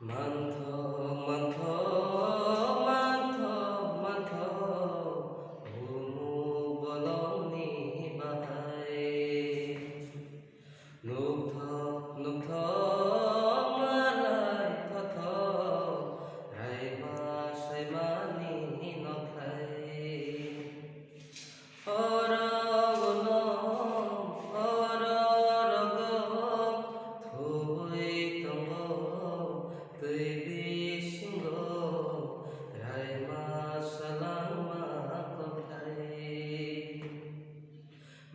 month month month month ভূমু বলনি বাহায় নুগ্ধ নুগ্ধ মালাই Thoth Raima সাইমানি নখায় অরগন অররগ থুই তঙ্গ তুই বিসিঙ্গ রাইমা সালামা কথায়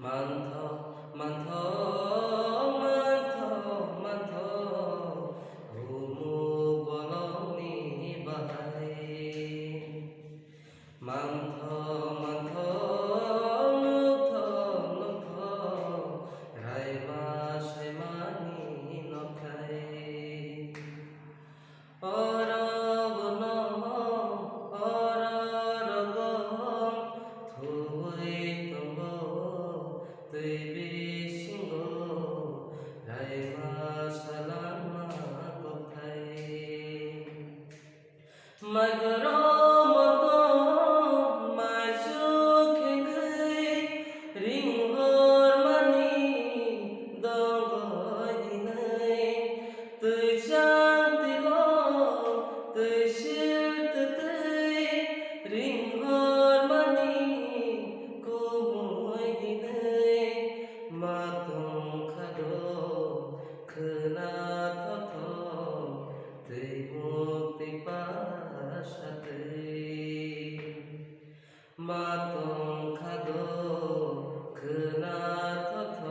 মান্থ মান্থ মান্থ মান্থ ভূমু বলনি বাহায় মান্থ মান্থ মুগ্ধ মুগ্ধ রাইমা সাইমানি নখায় অরগন অররগ থুই তঙ্গ তুই বিসিঙ্গ রাইমা সালামা কথায় মাগর মতো মাই সুখে গাই রিংহর মানি দঙ্গই দিনাই তুই শান্তিল তুই শিলতে তুই রিংহর মানি কুমুই দিনাই মাতং খাদো খনা থথ তুই মুক্তি পাশাতে মাতং খাদো খনা থথ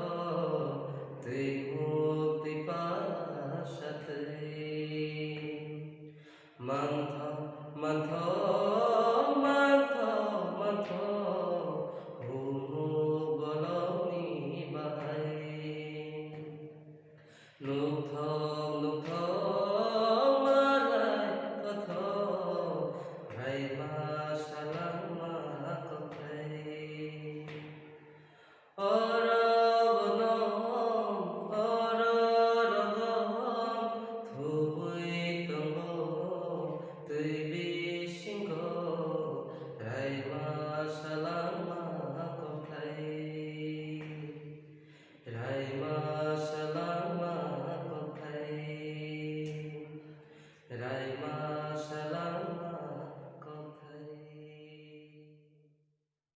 তুই মুক্তি পাশাতে মান্থ মান্থ মান্থ মান্থ ভূমু বলনি বাহায় নুগ্ধ